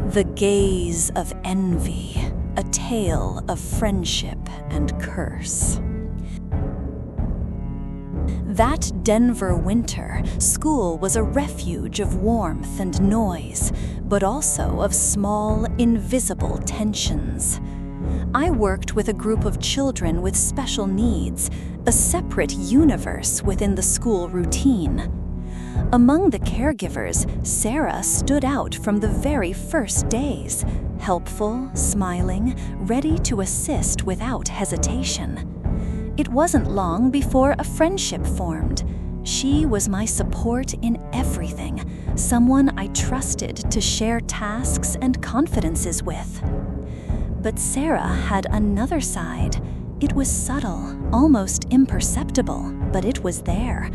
The Gaze of Envy, a tale of friendship and curse. That Denver winter, school was a refuge of warmth and noise, but also of small, invisible tensions. I worked with a group of children with special needs, a separate universe within the school routine. Among the caregivers, Sarah stood out from the very first days, helpful, smiling, ready to assist without hesitation. It wasn't long before a friendship formed. She was my support in everything, someone I trusted to share tasks and confidences with. But Sarah had another side. It was subtle, almost imperceptible, but it was there.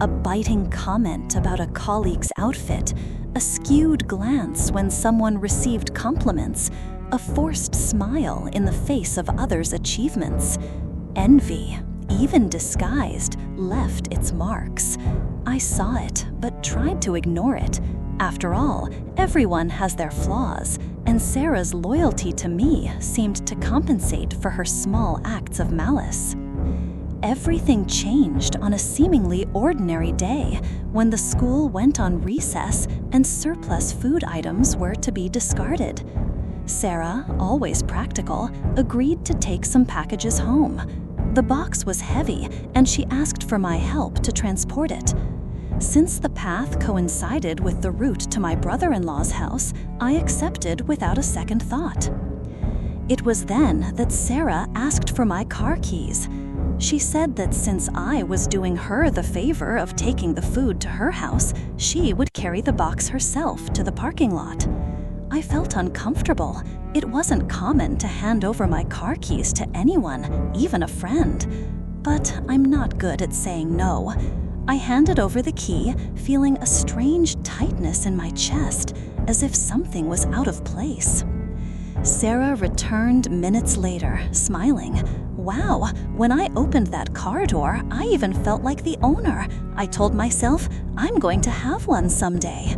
A biting comment about a colleague's outfit, a skewed glance when someone received compliments, a forced smile in the face of others' achievements. Envy, even disguised, left its marks. I saw it, but tried to ignore it. After all, everyone has their flaws, and Sarah's loyalty to me seemed to compensate for her small acts of malice. Everything changed on a seemingly ordinary day when the school went on recess and surplus food items were to be discarded. Sarah, always practical, agreed to take some packages home. The box was heavy, and she asked for my help to transport it. Since the path coincided with the route to my brother-in-law's house, I accepted without a second thought. It was then that Sarah asked for my car keys. She said that since I was doing her the favor of taking the food to her house, she would carry the box herself to the parking lot. I felt uncomfortable. It wasn't common to hand over my car keys to anyone, even a friend. But I'm not good at saying no. I handed over the key, feeling a strange tightness in my chest, as if something was out of place. Sarah returned minutes later, smiling. Wow, when I opened that car door, I even felt like the owner. I told myself, I'm going to have one someday.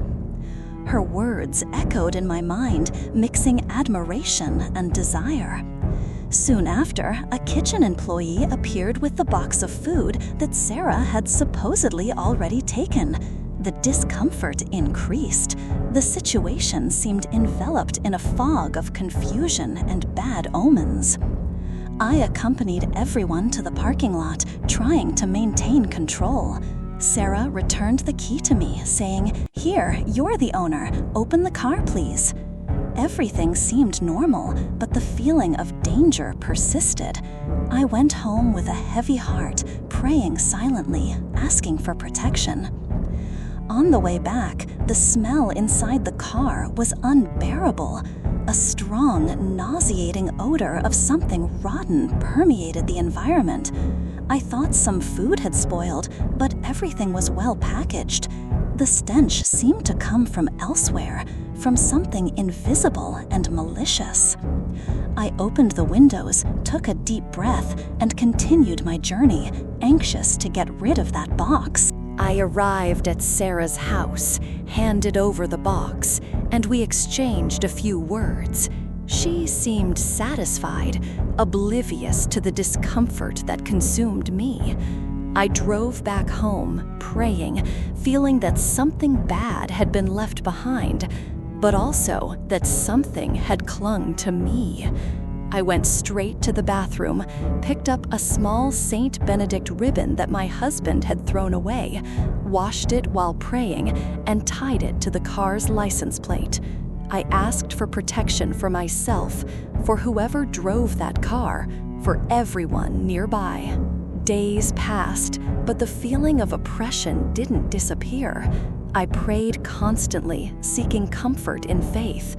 Her words echoed in my mind, mixing admiration and desire. Soon after, a kitchen employee appeared with the box of food that Sarah had supposedly already taken. The discomfort increased. The situation seemed enveloped in a fog of confusion and bad omens. I accompanied everyone to the parking lot, trying to maintain control. Sarah returned the key to me, saying, "Here, you're the owner. Open the car, please." Everything seemed normal, but the feeling of danger persisted. I went home with a heavy heart, praying silently, asking for protection. On the way back, the smell inside the car was unbearable. A strong, nauseating odor of something rotten permeated the environment. I thought some food had spoiled, but everything was well packaged. The stench seemed to come from elsewhere, from something invisible and malicious. I opened the windows, took a deep breath, and continued my journey, anxious to get rid of that box. I arrived at Sarah's house, handed over the box, and we exchanged a few words. She seemed satisfied, oblivious to the discomfort that consumed me. I drove back home, praying, feeling that something bad had been left behind, but also that something had clung to me. I went straight to the bathroom, picked up a small Saint Benedict ribbon that my husband had thrown away, washed it while praying, and tied it to the car's license plate. I asked for protection for myself, for whoever drove that car, for everyone nearby. Days passed, but the feeling of oppression didn't disappear. I prayed constantly, seeking comfort in faith.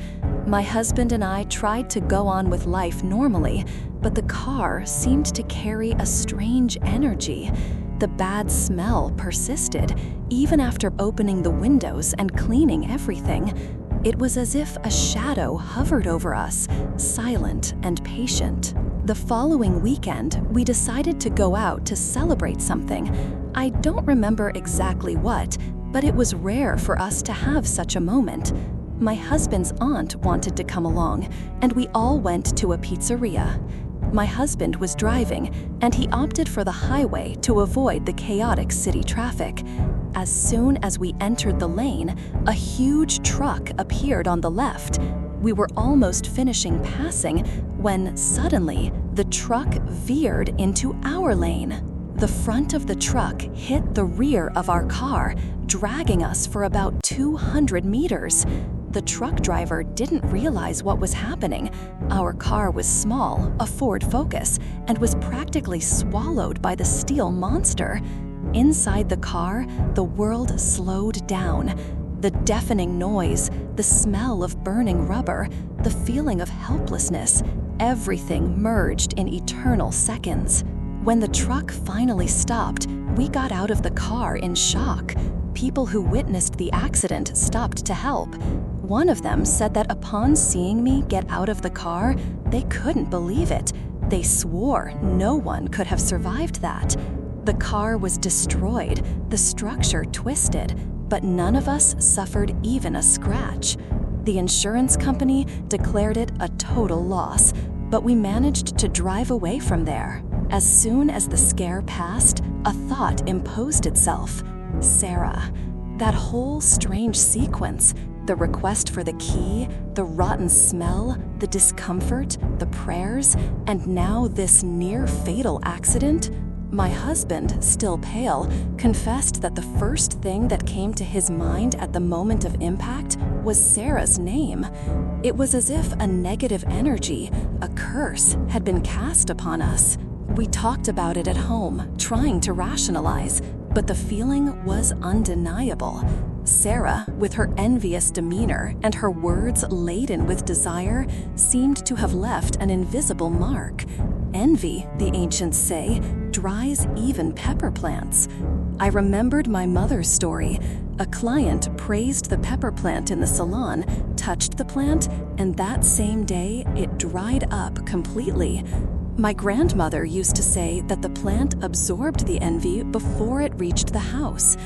My husband and I tried to go on with life normally, but the car seemed to carry a strange energy. The bad smell persisted, even after opening the windows and cleaning everything. It was as if a shadow hovered over us, silent and patient. The following weekend, we decided to go out to celebrate something. I don't remember exactly what, but it was rare for us to have such a moment. My husband's aunt wanted to come along, and we all went to a pizzeria. My husband was driving, and he opted for the highway to avoid the chaotic city traffic. As soon as we entered the lane, a huge truck appeared on the left. We were almost finishing passing when suddenly the truck veered into our lane. The front of the truck hit the rear of our car, dragging us for about 200 meters. The truck driver didn't realize what was happening. Our car was small, a Ford Focus, and was practically swallowed by the steel monster. Inside the car, the world slowed down. The deafening noise, the smell of burning rubber, the feeling of helplessness, everything merged in eternal seconds. When the truck finally stopped, we got out of the car in shock. People who witnessed the accident stopped to help. One of them said that upon seeing me get out of the car, they couldn't believe it. They swore no one could have survived that. The car was destroyed, the structure twisted, but none of us suffered even a scratch. The insurance company declared it a total loss, but we managed to drive away from there. As soon as the scare passed, a thought imposed itself. Sarah. That whole strange sequence, the request for the key, the rotten smell, the discomfort, the prayers, and now this near-fatal accident. My husband, still pale, confessed that the first thing that came to his mind at the moment of impact was Sarah's name. It was as if a negative energy, a curse, had been cast upon us. We talked about it at home, trying to rationalize, but the feeling was undeniable. Sarah, with her envious demeanor and her words laden with desire, seemed to have left an invisible mark. Envy, the ancients say, dries even pepper plants. I remembered my mother's story. A client praised the pepper plant in the salon, touched the plant, and that same day it dried up completely. My grandmother used to say that the plant absorbed the envy before it reached the house.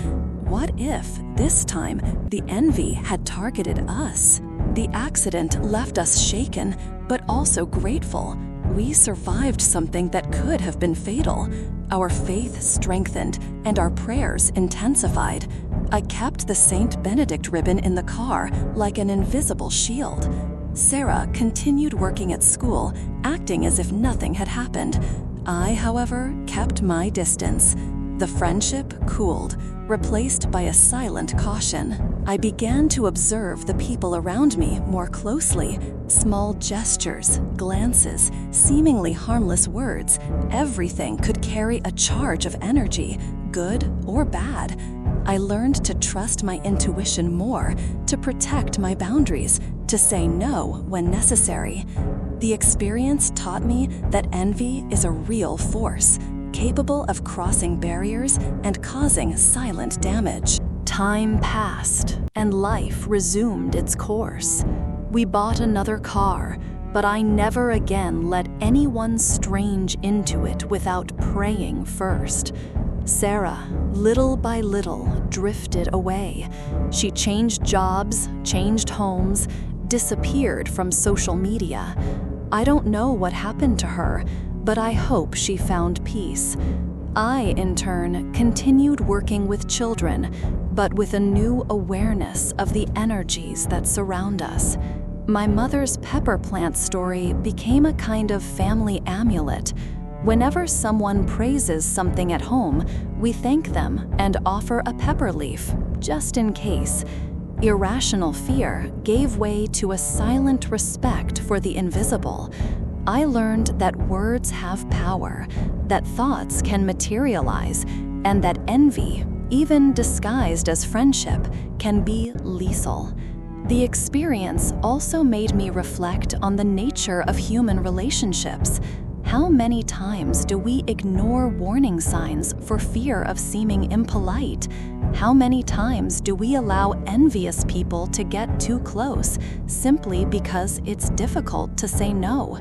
What if, this time, the envy had targeted us? The accident left us shaken, but also grateful. We survived something that could have been fatal. Our faith strengthened, and our prayers intensified. I kept the Saint Benedict ribbon in the car like an invisible shield. Sarah continued working at school, acting as if nothing had happened. I, however, kept my distance. The friendship cooled, replaced by a silent caution. I began to observe the people around me more closely. Small gestures, glances, seemingly harmless words, everything could carry a charge of energy, good or bad. I learned to trust my intuition more, to protect my boundaries, to say no when necessary. The experience taught me that envy is a real force, capable of crossing barriers and causing silent damage. Time passed, and life resumed its course. We bought another car, but I never again let anyone strange into it without praying first. Sarah, little by little, drifted away. She changed jobs, changed homes, disappeared from social media. I don't know what happened to her, but I hope she found peace. I, in turn, continued working with children, but with a new awareness of the energies that surround us. My mother's pepper plant story became a kind of family amulet. Whenever someone praises something at home, we thank them and offer a pepper leaf, just in case. Irrational fear gave way to a silent respect for the invisible. I learned that words have power, that thoughts can materialize, and that envy, even disguised as friendship, can be lethal. The experience also made me reflect on the nature of human relationships. How many times do we ignore warning signs for fear of seeming impolite? How many times do we allow envious people to get too close simply because it's difficult to say no?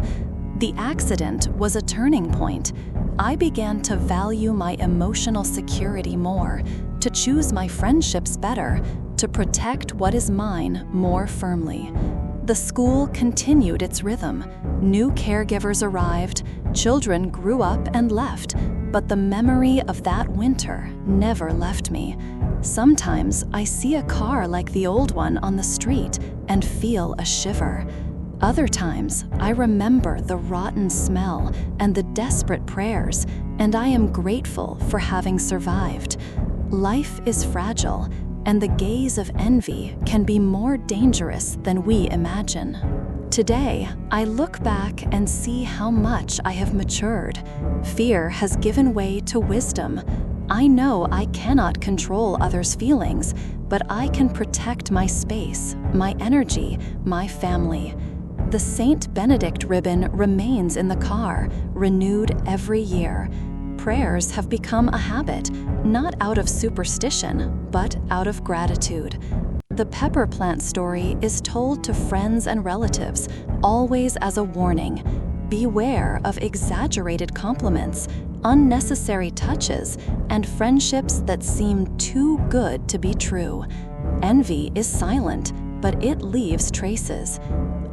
The accident was a turning point. I began to value my emotional security more, to choose my friendships better, to protect what is mine more firmly. The school continued its rhythm. New caregivers arrived, children grew up and left, but the memory of that winter never left me. Sometimes I see a car like the old one on the street and feel a shiver. Other times I remember the rotten smell and the desperate prayers, and I am grateful for having survived. Life is fragile, and the gaze of envy can be more dangerous than we imagine. Today, I look back and see how much I have matured. Fear has given way to wisdom. I know I cannot control others' feelings, but I can protect my space, my energy, my family. The Saint Benedict ribbon remains in the car, renewed every year. Prayers have become a habit, not out of superstition, but out of gratitude. The pepper plant story is told to friends and relatives, always as a warning. Beware of exaggerated compliments, unnecessary touches, and friendships that seem too good to be true. Envy is silent, but it leaves traces.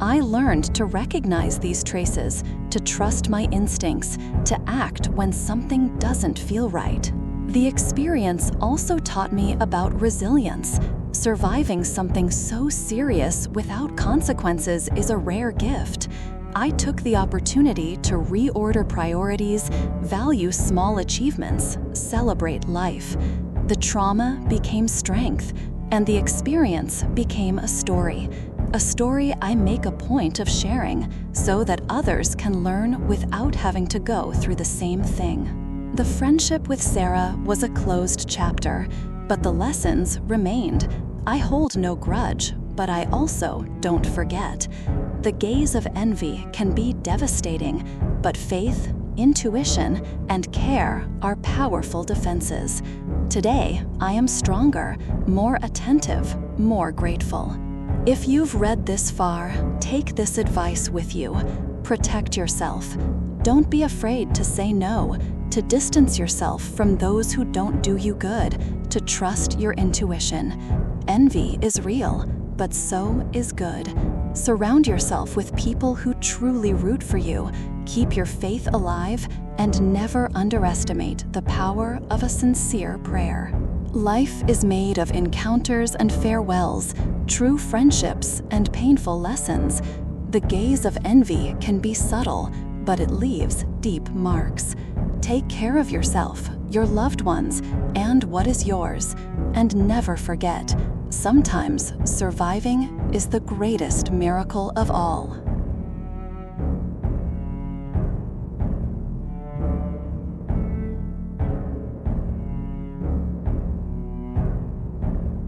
I learned to recognize these traces, to trust my instincts, to act when something doesn't feel right. The experience also taught me about resilience. Surviving something so serious without consequences is a rare gift. I took the opportunity to reorder priorities, value small achievements, celebrate life. The trauma became strength, and the experience became a story I make a point of sharing so that others can learn without having to go through the same thing. The friendship with Sarah was a closed chapter, but the lessons remained. I hold no grudge, but I also don't forget. The gaze of envy can be devastating, but faith, intuition, and care are powerful defenses. Today, I am stronger, more attentive, more grateful. If you've read this far, take this advice with you. Protect yourself. Don't be afraid to say no, to distance yourself from those who don't do you good, to trust your intuition. Envy is real, but so is good. Surround yourself with people who truly root for you. Keep your faith alive, and never underestimate the power of a sincere prayer. Life is made of encounters and farewells, true friendships and painful lessons. The gaze of envy can be subtle, but it leaves deep marks. Take care of yourself, your loved ones, and what is yours. And never forget, sometimes surviving is the greatest miracle of all.